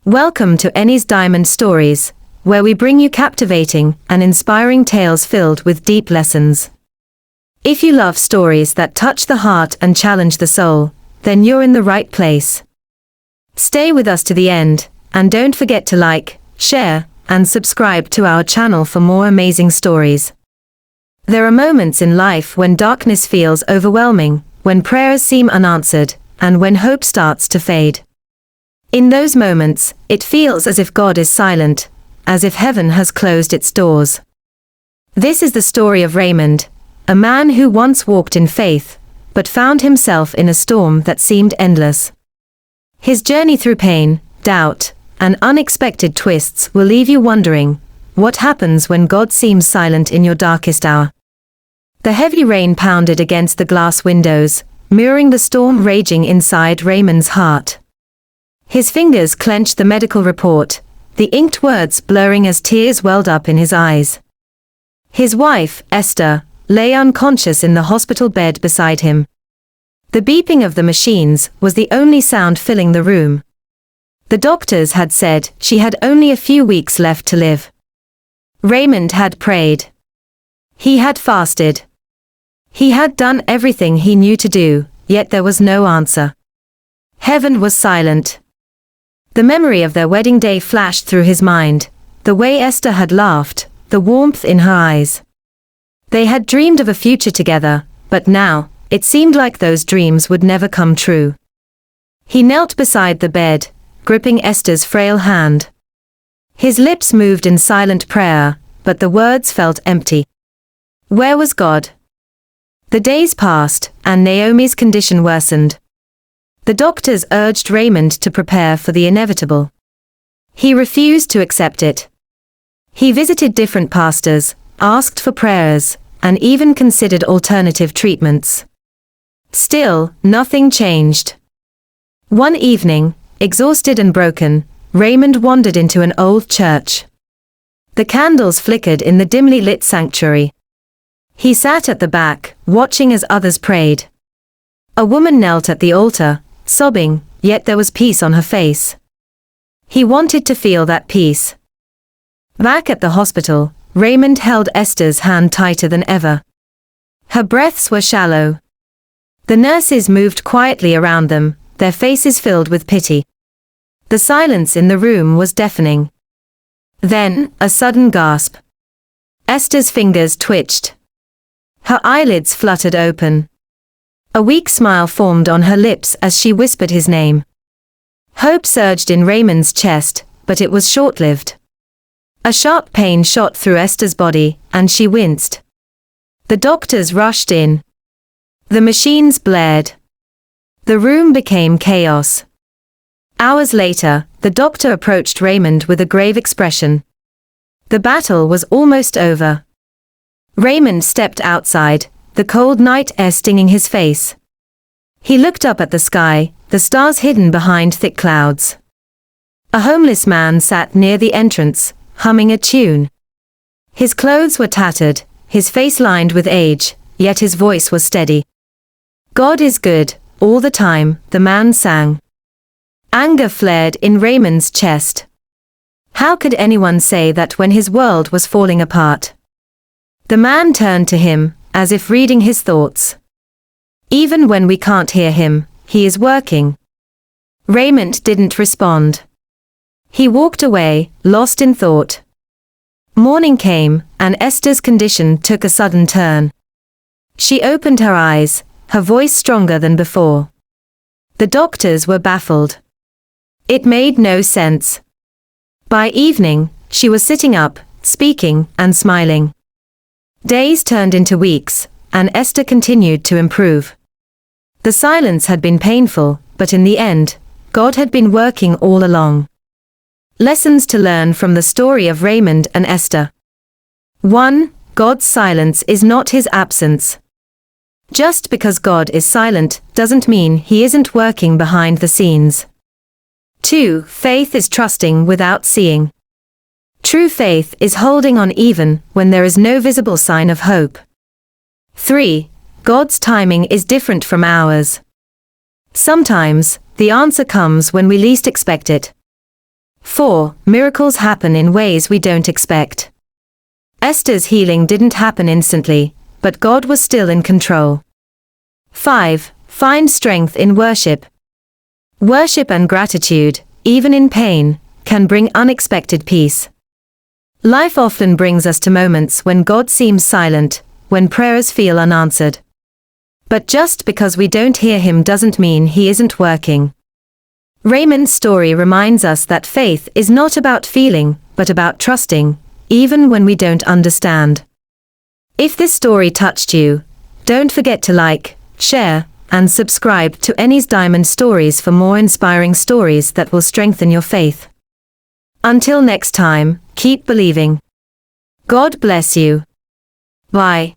Welcome to Enny's Diamond Stories, where we bring you captivating and inspiring tales filled with deep lessons. If you love stories that touch the heart and challenge the soul, then you're in the right place. Stay with us to the end, and don't forget to like, share, and subscribe to our channel for more amazing stories. There are moments in life when darkness feels overwhelming, when prayers seem unanswered, and when hope starts to fade. In those moments, it feels as if God is silent, as if heaven has closed its doors. This is the story of Raymond, a man who once walked in faith, but found himself in a storm that seemed endless. His journey through pain, doubt, and unexpected twists will leave you wondering, what happens when God seems silent in your darkest hour? The heavy rain pounded against the glass windows, mirroring the storm raging inside Raymond's heart. His fingers clenched the medical report, the inked words blurring as tears welled up in his eyes. His wife, Esther, lay unconscious in the hospital bed beside him. The beeping of the machines was the only sound filling the room. The doctors had said she had only a few weeks left to live. Raymond had prayed. He had fasted. He had done everything he knew to do, yet there was no answer. Heaven was silent. The memory of their wedding day flashed through his mind, the way Esther had laughed, the warmth in her eyes. They had dreamed of a future together, but now, it seemed like those dreams would never come true. He knelt beside the bed, gripping Esther's frail hand. His lips moved in silent prayer, but the words felt empty. Where was God? The days passed, and Naomi's condition worsened. The doctors urged Raymond to prepare for the inevitable. He refused to accept it. He visited different pastors, asked for prayers, and even considered alternative treatments. Still, nothing changed. One evening, exhausted and broken, Raymond wandered into an old church. The candles flickered in the dimly lit sanctuary. He sat at the back, watching as others prayed. A woman knelt at the altar, sobbing, yet there was peace on her face. He wanted to feel that peace. Back at the hospital, Raymond held Esther's hand tighter than ever. Her breaths were shallow. The nurses moved quietly around them, their faces filled with pity. The silence in the room was deafening. Then, a sudden gasp. Esther's fingers twitched. Her eyelids fluttered open. A weak smile formed on her lips as she whispered his name. Hope surged in Raymond's chest, but it was short-lived. A sharp pain shot through Esther's body, and she winced. The doctors rushed in. The machines blared. The room became chaos. Hours later, the doctor approached Raymond with a grave expression. The battle was almost over. Raymond stepped outside, the cold night air stinging his face. He looked up at the sky, the stars hidden behind thick clouds. A homeless man sat near the entrance, humming a tune. His clothes were tattered, his face lined with age, yet his voice was steady. God is good, all the time, the man sang. Anger flared in Raymond's chest. How could anyone say that when his world was falling apart? The man turned to him, as if reading his thoughts. Even when we can't hear him, he is working. Raymond didn't respond. He walked away, lost in thought. Morning came, and Esther's condition took a sudden turn. She opened her eyes, her voice stronger than before. The doctors were baffled. It made no sense. By evening, she was sitting up, speaking, and smiling. Days turned into weeks, and Esther continued to improve. The silence had been painful, but in the end, God had been working all along. Lessons to learn from the story of Raymond and Esther. 1. God's silence is not his absence. Just because God is silent doesn't mean he isn't working behind the scenes. 2. Faith is trusting without seeing. True faith is holding on even when there is no visible sign of hope. 3. God's timing is different from ours. Sometimes, the answer comes when we least expect it. 4. Miracles happen in ways we don't expect. Esther's healing didn't happen instantly, but God was still in control. 5. Find strength in worship. Worship and gratitude, even in pain, can bring unexpected peace. Life often brings us to moments when God seems silent, when prayers feel unanswered. But just because we don't hear Him doesn't mean He isn't working. Raymond's story reminds us that faith is not about feeling, but about trusting, even when we don't understand. If this story touched you, don't forget to like, share, and subscribe to Enny's Diamond Stories for more inspiring stories that will strengthen your faith. Until next time, keep believing. God bless you. Bye.